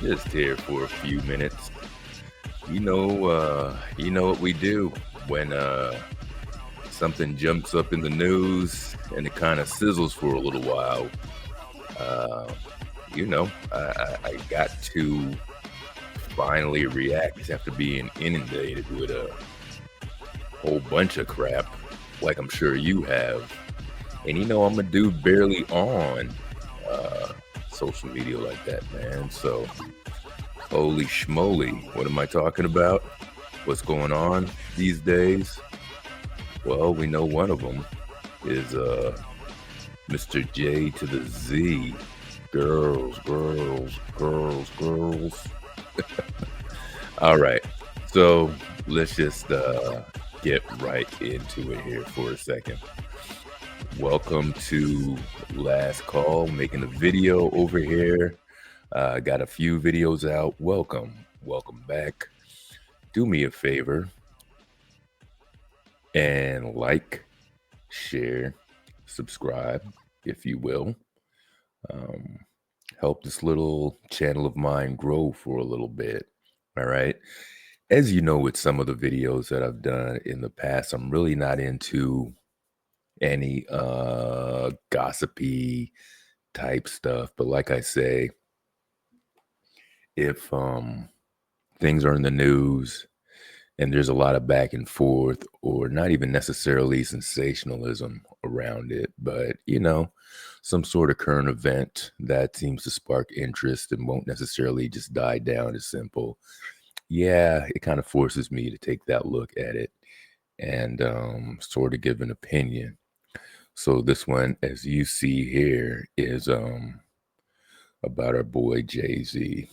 Just here for a few minutes. You know what we do when something jumps up in the news and it kind of sizzles for a little while. Uh, I got to finally react after being inundated with a whole bunch of crap, like I'm sure you have. And I'm a dude barely on uh, social media like that, man. So holy schmoly, what am I talking about? What's going on these days? Well, we know one of them is Mr. J to the Z. Girls, girls, girls, girls. All right. So let's just get right into it here for a second. Welcome to Last Call, making a video over here. Got a few videos out. Welcome back. Do me a favor and like, share, subscribe, if you will. Um, Help this little channel of mine grow for a little bit. All right. As you know, with some of the videos that I've done in the past, I'm really not into any gossipy type stuff. But like I say, if things are in the news and there's a lot of back and forth, or not even necessarily sensationalism around it, but some sort of current event that seems to spark interest and won't necessarily just die down as simple. Yeah, it kind of forces me to take that look at it and sort of give an opinion. So this one, as you see here, is about our boy Jay-Z.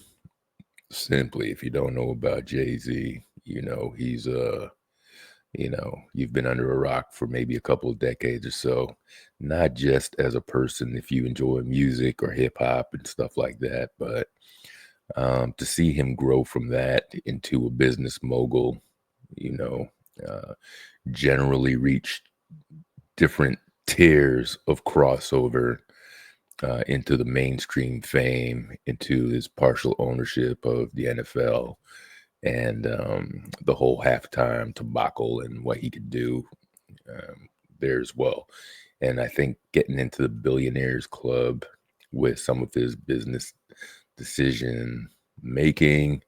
Simply, if you don't know about Jay-Z, he's you've been under a rock for maybe a couple of decades or so, not just as a person if you enjoy music or hip hop and stuff like that, but to see him grow from that into a business mogul, you know, uh, generally reach different tiers of crossover into the mainstream fame, into his partial ownership of the NFL and the whole halftime debacle and what he could do there as well. And I think getting into the billionaires club with some of his business decision making.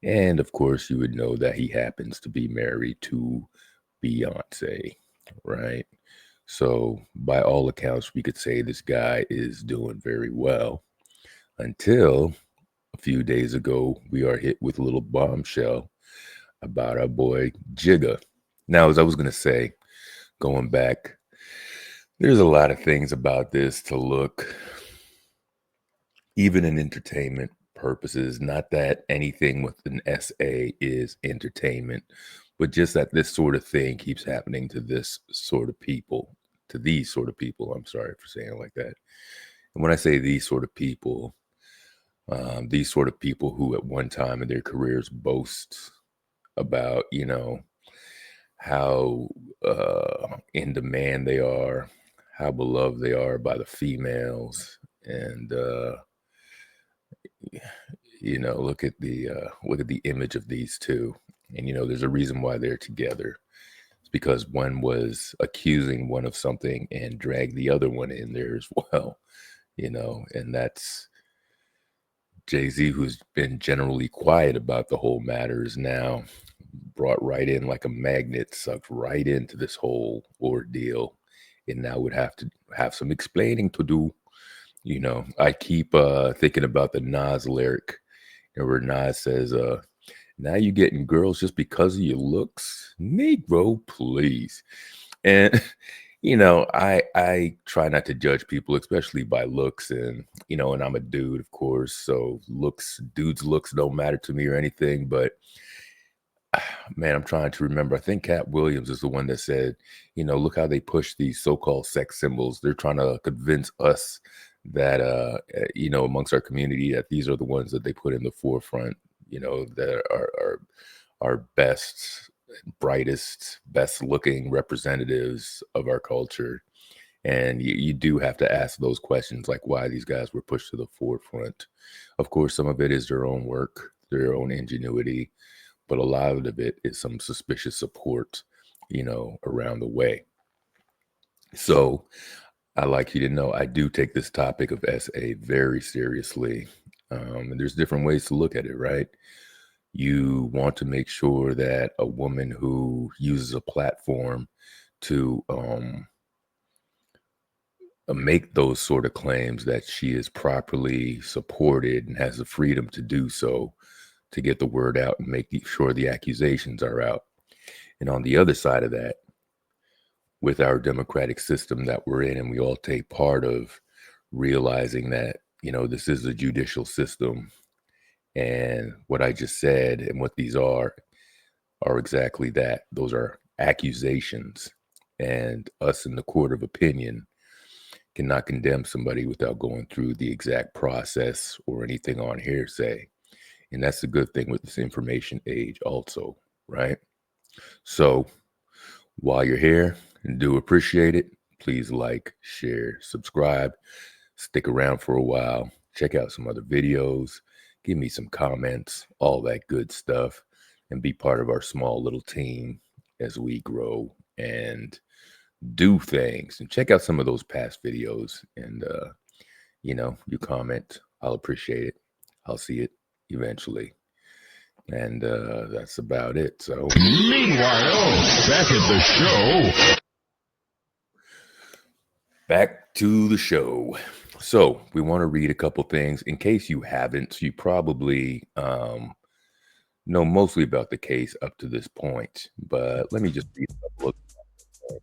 And of course, you would know that he happens to be married to Beyonce, right? So, by all accounts, we could say this guy is doing very well until a few days ago, we are hit with a little bombshell about our boy Jigga. Now, as I was going to say, going back, there's a lot of things about this to look, even in entertainment purposes, not that anything with an SA is entertainment, but just that this sort of thing keeps happening to this sort of people, to these sort of people. I'm sorry for saying it like that. And when I say these sort of people who at one time in their careers boast about, how in demand they are, how beloved they are by the females, and look at the image of these two, and there's a reason why they're together. It's because one was accusing one of something and dragged the other one in there as well, and that's Jay-Z, who's been generally quiet about the whole matter, is now brought right in like a magnet, sucked right into this whole ordeal, and now would have to have some explaining to do. I keep thinking about the Nas lyric, where Nas says, now you getting girls just because of your looks? Negro, please. And I try not to judge people, especially by looks, and and I'm a dude, of course, so dudes' looks don't matter to me or anything. But man, I'm trying to remember. I think Cat Williams is the one that said, look how they push these so-called sex symbols. They're trying to convince us that amongst our community, that these are the ones that they put in the forefront, that are our best, brightest, best looking representatives of our culture. And you do have to ask those questions, like why these guys were pushed to the forefront. Of course, some of it is their own work, their own ingenuity, but a lot of it is some suspicious support, around the way. So I like you to know I do take this topic of SA very seriously. And there's different ways to look at it, right? You want to make sure that a woman who uses a platform to make those sort of claims, that she is properly supported and has the freedom to do so, to get the word out and make sure the accusations are out. And on the other side of that, with our democratic system that we're in and we all take part of, realizing that, this is a judicial system, and what I just said and what these are exactly that. Those are accusations, and us in the court of opinion cannot condemn somebody without going through the exact process or anything on hearsay. And that's the good thing with this information age also, right? So while you're here and do appreciate it, please like, share, subscribe, stick around for a while, check out some other videos, give me some comments, all that good stuff, and be part of our small little team as we grow and do things. And check out some of those past videos, and you comment, I'll appreciate it. I'll see it eventually. And that's about it. So meanwhile, back to the show. So we want to read a couple things in case you haven't. You probably know mostly about the case up to this point, but let me just read a couple of things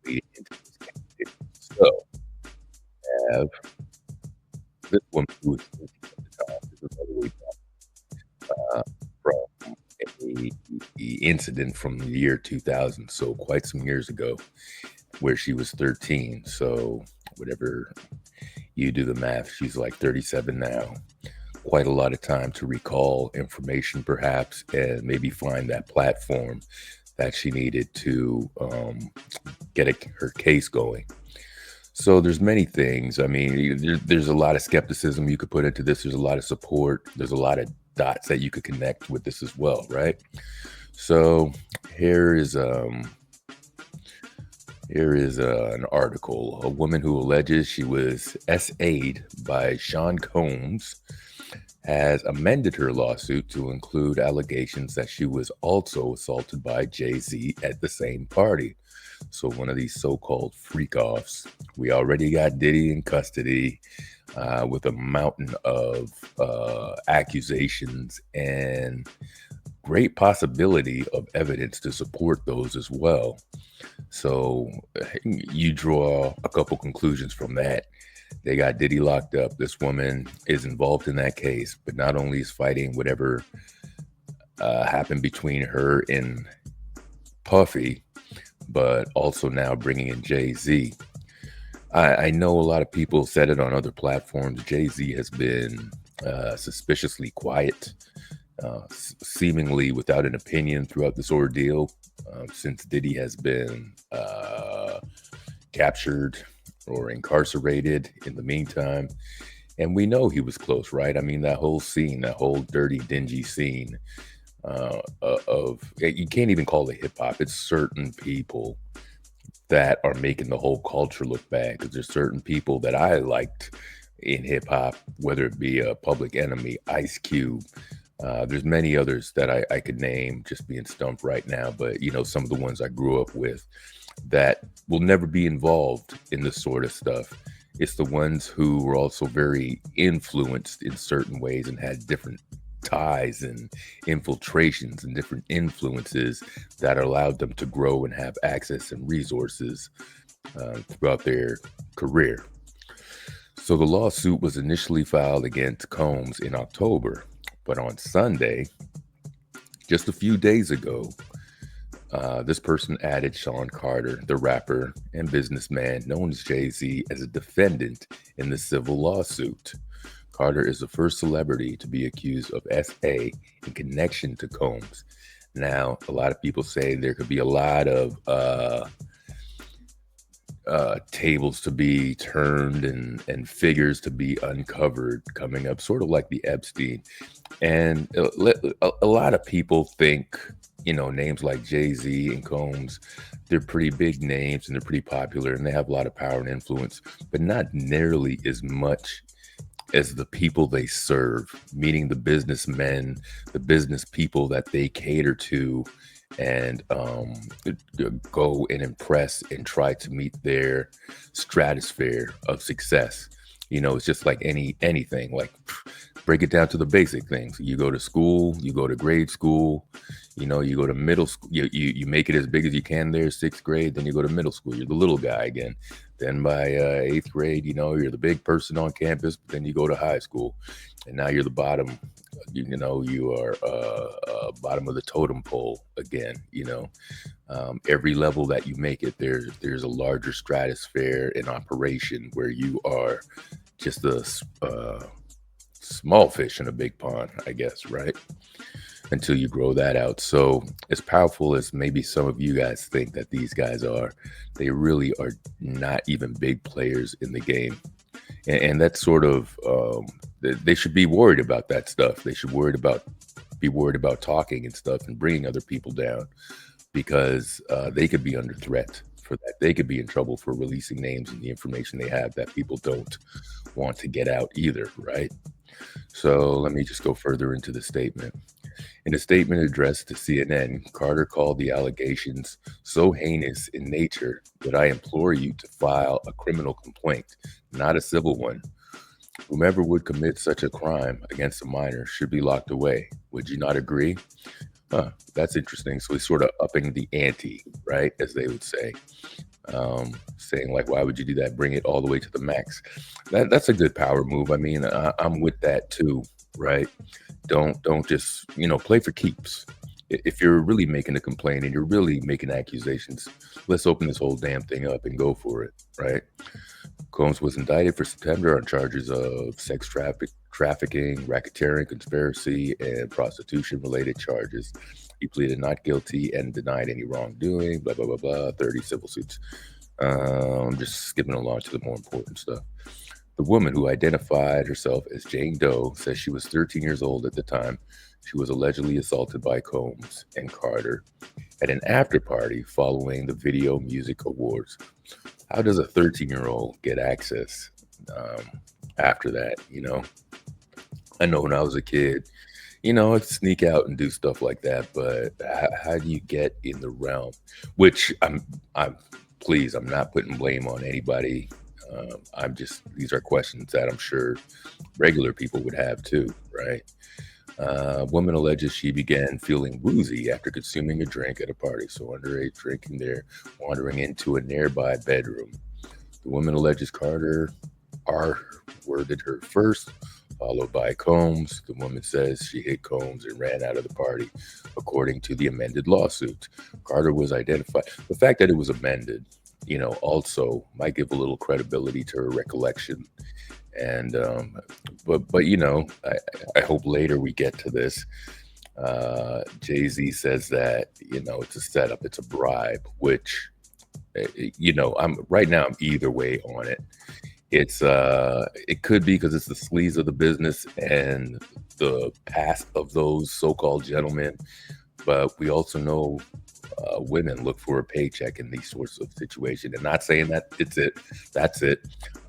leading into this case. So I have this woman who was 13 at the time. This is all the way back from a incident from the year 2000, so quite some years ago, where she was 13. So whatever, you do the math, she's like 37 now. Quite a lot of time to recall information, perhaps, and maybe find that platform that she needed to get her case going. So there's many things. I mean, there's a lot of skepticism you could put into this. There's a lot of support. There's a lot of dots that you could connect with this as well, right? So here is an article. A woman who alleges she was SA'd by Sean Combs has amended her lawsuit to include allegations that she was also assaulted by Jay-Z at the same party. So one of these so-called freak-offs. We already got Diddy in custody with a mountain of accusations and great possibility of evidence to support those as well. So you draw a couple conclusions from that. They got Diddy locked up. This woman is involved in that case, but not only is fighting whatever happened between her and Puffy, but also now bringing in Jay-Z. I know a lot of people said it on other platforms. Jay-Z has been suspiciously quiet, seemingly without an opinion throughout this ordeal, since Diddy has been captured or incarcerated in the meantime. And we know he was close, right? I mean, that whole scene, that whole dirty, dingy scene of, you can't even call it hip hop. It's certain people that are making the whole culture look bad, because there's certain people that I liked in hip hop, whether it be a Public Enemy, Ice Cube. There's many others that I could name, just being stumped right now. But, some of the ones I grew up with that will never be involved in this sort of stuff. It's the ones who were also very influenced in certain ways and had different ties and infiltrations and different influences that allowed them to grow and have access and resources throughout their career. So the lawsuit was initially filed against Combs in October, but on Sunday, just a few days ago, this person added Sean Carter, the rapper and businessman known as Jay-Z, as a defendant in the civil lawsuit. Carter is the first celebrity to be accused of SA in connection to Combs. Now, a lot of people say there could be a lot of tables to be turned and figures to be uncovered coming up, sort of like the Epstein. And a lot of people think, names like Jay-Z and Combs, they're pretty big names and they're pretty popular and they have a lot of power and influence, but not nearly as much as the people they serve, meaning the businessmen, the business people that they cater to and go and impress and try to meet their stratosphere of success. It's just like anything, like break it down to the basic things. You go to school, you go to grade school, you go to middle school, you make it as big as you can there, sixth grade, then you go to middle school, you're the little guy again. Then by eighth grade, you're the big person on campus, but then you go to high school and now you're the bottom. You are bottom of the totem pole again. Every level that you make it, there's a larger stratosphere in operation where you are just a small fish in a big pond, I guess, right? Until you grow that out. So as powerful as maybe some of you guys think that these guys are, they really are not even big players in the game. And that's sort of, they should be worried about that stuff. They should be worried about talking and stuff and bringing other people down, because they could be under threat for that. They could be in trouble for releasing names and the information they have that people don't want to get out either, right? So let me just go further into the statement. In a statement addressed to CNN, Carter called the allegations so heinous in nature that I implore you to file a criminal complaint, not a civil one. Whomever would commit such a crime against a minor should be locked away. Would you not agree? That's interesting. So he's sort of upping the ante, right, as they would say. Saying like, why would you do that? Bring it all the way to the max. That's a good power move. I mean, I'm with that too, right? Don't just play for keeps. If you're really making a complaint and you're really making accusations, let's open this whole damn thing up and go for it, right? Combs was indicted for September on charges of sex trafficking, racketeering, conspiracy, and prostitution-related charges. He pleaded not guilty and denied any wrongdoing, blah, blah, blah, blah, 30 civil suits. I'm just skipping along to the more important stuff. The woman, who identified herself as Jane Doe, says she was 13 years old at the time. She was allegedly assaulted by Combs and Carter at an after party following the Video Music Awards. How does a 13-year-old get access after that? I know when I was a kid, I'd sneak out and do stuff like that, but how do you get in the realm? Which I'm please, I'm not putting blame on anybody. These are questions that I'm sure regular people would have too, right? Woman alleges she began feeling woozy after consuming a drink at a party. So underage drinking there, wandering into a nearby bedroom. The woman alleges Carter R-worded her first, followed by Combs. The woman says she hit Combs and ran out of the party, according to the amended lawsuit. Carter was identified. The fact that it was amended, also might give a little credibility to her recollection. And but I hope later we get to this. Jay-Z says that it's a setup, it's a bribe, which I'm right now, I'm either way on it. It could be because it's the sleaze of the business and the past of those so-called gentlemen, but we also know women look for a paycheck in these sorts of situations. And not saying that that's it.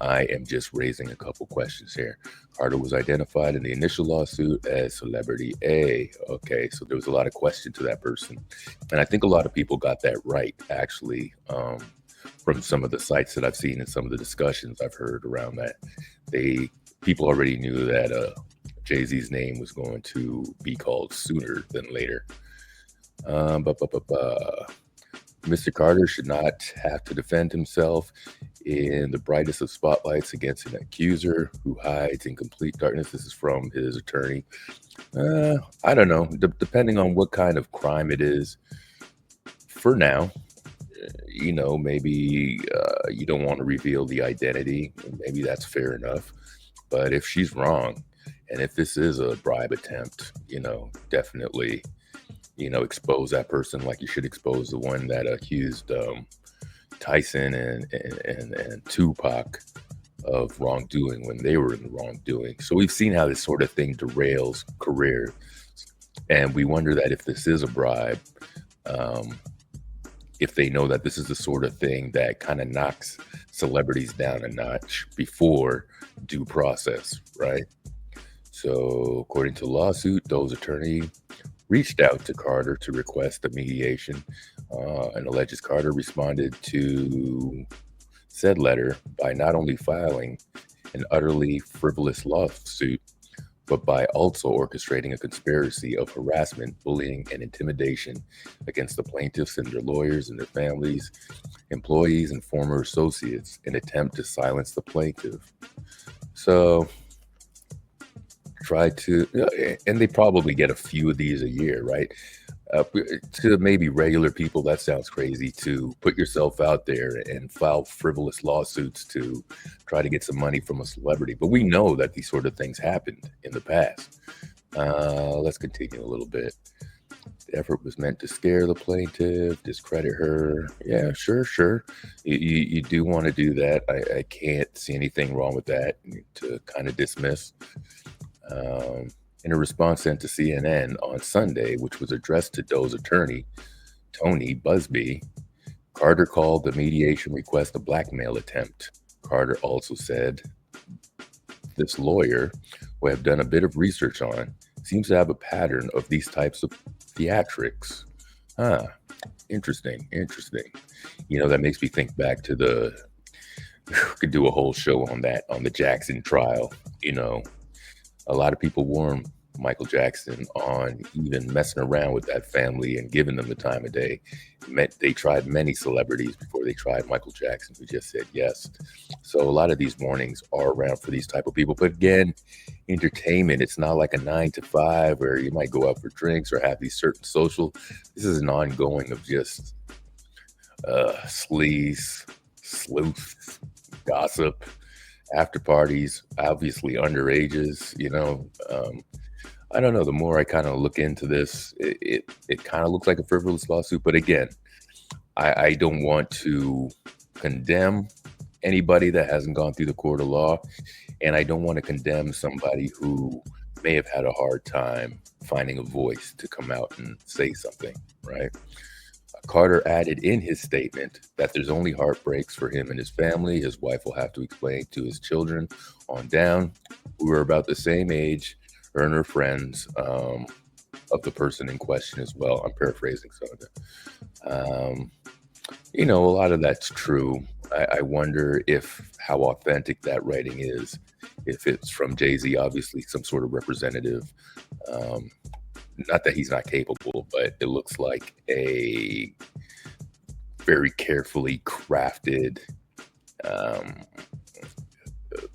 I am just raising a couple questions here. Carter was identified in the initial lawsuit as Celebrity A. Okay, so there was a lot of question to that person. And I think a lot of people got that right, actually, from some of the sites that I've seen and some of the discussions I've heard around that. People already knew that Jay-Z's name was going to be called sooner than later. Mr. Carter should not have to defend himself in the brightest of spotlights against an accuser who hides in complete darkness. This is from his attorney. I don't know. Depending on what kind of crime it is, for now, maybe you don't want to reveal the identity. Maybe that's fair enough. But if she's wrong, and if this is a bribe attempt, definitely expose that person like you should expose the one that accused Tyson and Tupac of wrongdoing when they were in the wrongdoing. So we've seen how this sort of thing derails career, and we wonder that if this is a bribe, if they know that this is the sort of thing that kind of knocks celebrities down a notch before due process, right? So according to the lawsuit, Doe's attorney reached out to Carter to request a mediation, and alleges Carter responded to said letter by not only filing an utterly frivolous lawsuit, but by also orchestrating a conspiracy of harassment, bullying, and intimidation against the plaintiffs and their lawyers and their families, employees, and former associates in an attempt to silence the plaintiff. So try to, and they probably get a few of these a year, right? To maybe regular people, that sounds crazy to put yourself out there and file frivolous lawsuits to try to get some money from a celebrity. But we know that these sort of things happened in the past. Let's continue a little bit. The effort was meant to scare the plaintiff, discredit her. Yeah, sure. You do want to do that. I can't see anything wrong with that to kind of dismiss. In a response sent to CNN on Sunday, which was addressed to Doe's attorney, Tony Busby, Carter called the mediation request a blackmail attempt. Carter also said this lawyer, who I have done a bit of research on, seems to have a pattern of these types of theatrics. Interesting. You know, that makes me think back to could do a whole show on that, on the Jackson trial. You know, a lot of people warned Michael Jackson on even messing around with that family and giving them the time of day. They tried many celebrities before they tried Michael Jackson, who just said yes. So a lot of these warnings are around for these type of people. But again, entertainment, it's not like a 9 to 5 where you might go out for drinks or have these certain social. This is an ongoing of just sleaze, sleuth, gossip, after parties, obviously underages, you know. I don't know. The more I kind of look into this, it kind of looks like a frivolous lawsuit. But again, I don't want to condemn anybody that hasn't gone through the court of law, and I don't want to condemn somebody who may have had a hard time finding a voice to come out and say something, right? Carter added in his statement that there's only heartbreaks for him and his family. His wife will have to explain to his children on down, who are about the same age, her and her friends, of the person in question as well. I'm paraphrasing some of it. You know, a lot of that's true. I wonder how authentic that writing is, if it's from Jay-Z, obviously some sort of representative. Not that he's not capable, but it looks like a very carefully crafted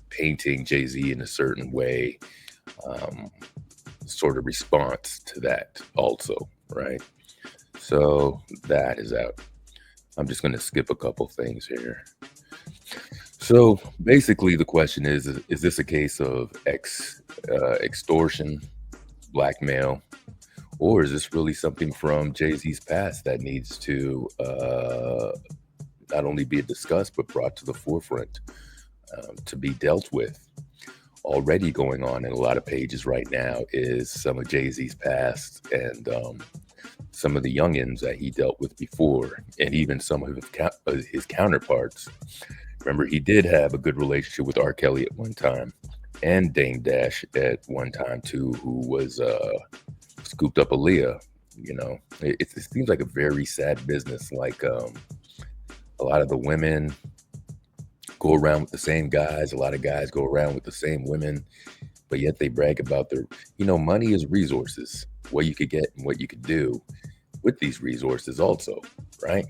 painting Jay-Z in a certain way, sort of response to that also, right? So that is out. I'm just going to skip a couple things here. So basically the question is this a case of extortion, blackmail, or is this really something from Jay-Z's past that needs to not only be discussed, but brought to the forefront to be dealt with? Already going on in a lot of pages right now is some of Jay-Z's past and some of the youngins that he dealt with before, and even some of his counterparts. Remember, he did have a good relationship with R. Kelly at one time, and Dame Dash at one time too, who was scooped up Aaliyah. You know, it seems like a very sad business. Like a lot of the women go around with the same guys. A lot of guys go around with the same women, but yet they brag about their, money is resources, what you could get and what you could do with these resources also, right?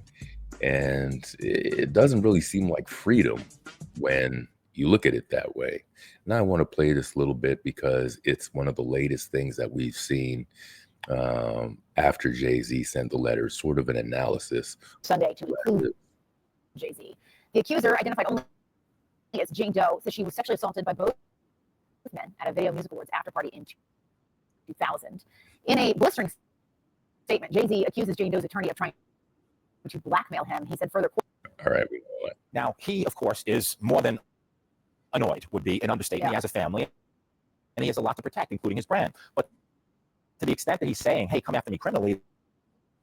And it doesn't really seem like freedom when you look at it that way. And I want to play this a little bit because it's one of the latest things that we've seen after Jay-Z sent the letter, sort of an analysis. Sunday to include Jay-Z. The accuser, identified only as Jane Doe, says she was sexually assaulted by both men at a Video Music Awards after party in 2000. In a blistering statement, Jay-Z accuses Jane Doe's attorney of trying to blackmail him. He said further All right, we know it. Now, he, of course, is more than annoyed, would be an understatement. He has a family, and he has a lot to protect, including his brand. But to the extent that he's saying, hey, come after me criminally,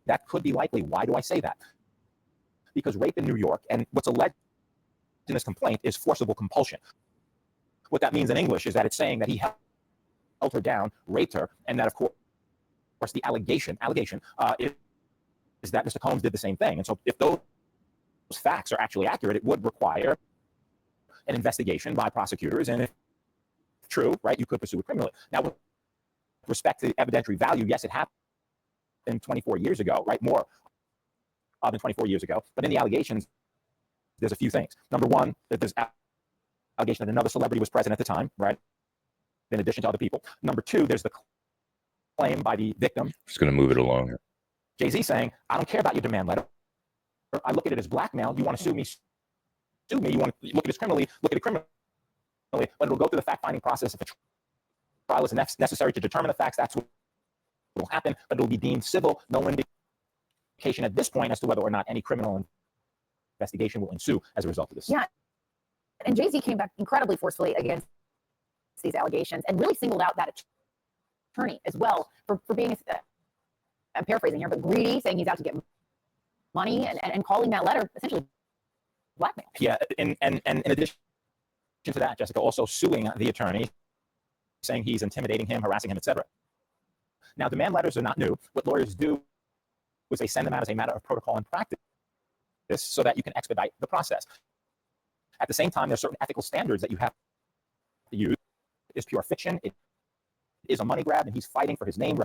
that could be likely. Why do I say that? Because rape in New York, and what's alleged in this complaint, is forcible compulsion. What that means in English is that it's saying that he held her down, raped her, and that, of course, the allegation is that Mr. Combs did the same thing. And so if those facts are actually accurate, it would require an investigation by prosecutors. And if true, right, you could pursue it criminally. Now, with respect to the evidentiary value, yes, it happened 24 years ago, right? More than 24 years ago. But in the allegations, there's a few things. Number one, that there's allegation that another celebrity was present at the time, right? In addition to other people. Number two, there's the claim by the victim. Just going to move it along. Jay-Z saying, I don't care about your demand letter. I look at it as blackmail. You want to sue me? Sue me. You want to look at it criminally? Look at it criminally. But it'll go through the fact-finding process. If a trial is necessary to determine the facts, that's what will happen. But it'll be deemed civil. No indication at this point as to whether or not any criminal investigation will ensue as a result of this. Yeah. And Jay-Z came back incredibly forcefully against these allegations and really singled out that attorney as well for being, I'm paraphrasing here, but greedy, saying he's out to get money and calling that letter essentially blackmail. Yeah, and in addition to that, Jessica, also suing the attorney, saying he's intimidating him, harassing him, etc. Now, demand letters are not new. What lawyers do is they send them out as a matter of protocol and practice so that you can expedite the process. At the same time, there are certain ethical standards that you have to use. It's pure fiction. It is a money grab, and he's fighting for his name,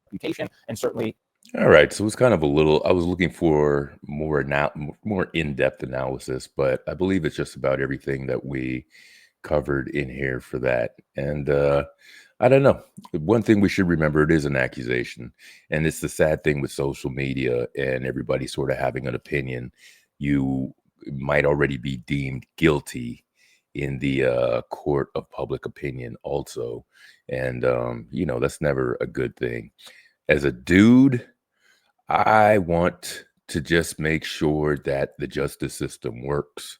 reputation, and certainly. All right, so it's kind of a little. I was looking for more in-depth analysis, but I believe it's just about everything that we covered in here for that. And I don't know. One thing we should remember: it is an accusation, and it's the sad thing with social media and everybody sort of having an opinion. You might already be deemed guilty in the court of public opinion, also, and that's never a good thing. As a dude, I want to just make sure that the justice system works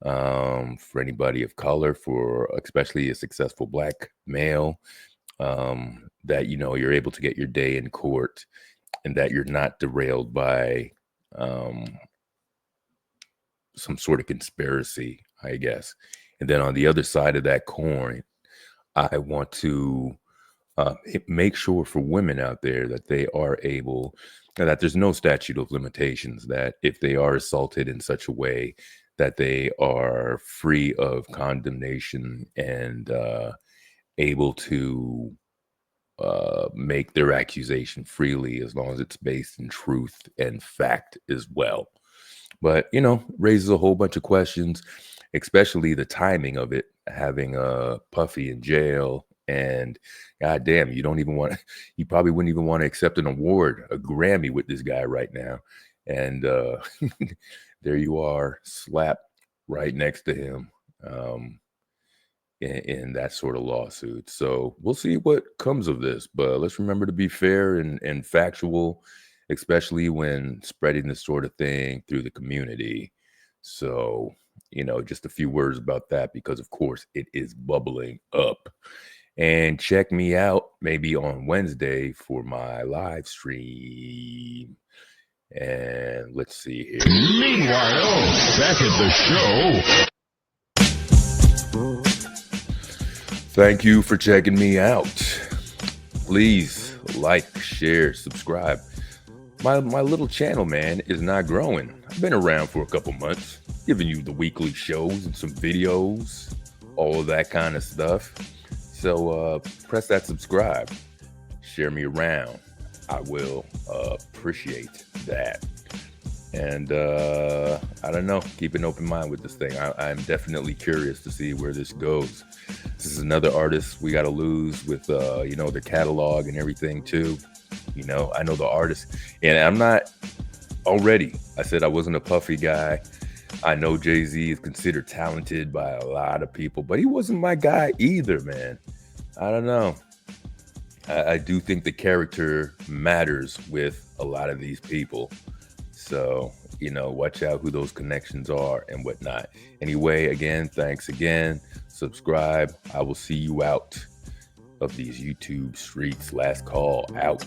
for anybody of color, for especially a successful Black male, that, you're able to get your day in court and that you're not derailed by some sort of conspiracy, I guess. And then on the other side of that coin, I want to make sure for women out there that they are able, that there's no statute of limitations, that if they are assaulted in such a way that they are free of condemnation and able to make their accusation freely, as long as it's based in truth and fact as well. But, raises a whole bunch of questions, especially the timing of it, having Puffy in jail. And goddamn, you probably wouldn't even want to accept an award, a Grammy, with this guy right now. And there you are, slapped right next to him in that sort of lawsuit. So we'll see what comes of this. But let's remember to be fair and factual, especially when spreading this sort of thing through the community. So, just a few words about that, because of course it is bubbling up. And check me out maybe on Wednesday for my live stream. And let's see here. Meanwhile, back at the show. Thank you for checking me out. Please like, share, subscribe. My little channel, man, is not growing. I've been around for a couple months, giving you the weekly shows and some videos, all of that kind of stuff. So press that subscribe, share me around. I will appreciate that. And I don't know, keep an open mind with this thing. I'm definitely curious to see where this goes. This is another artist we got to lose with, the catalog and everything too. I know the artist, and I'm not already. I said I wasn't a Puffy guy. I know Jay-Z is considered talented by a lot of people, but he wasn't my guy either, man. I don't know. I do think the character matters with a lot of these people. So, watch out who those connections are and whatnot. Anyway, again, thanks again. Subscribe. I will see you out of these YouTube streets. Last call out.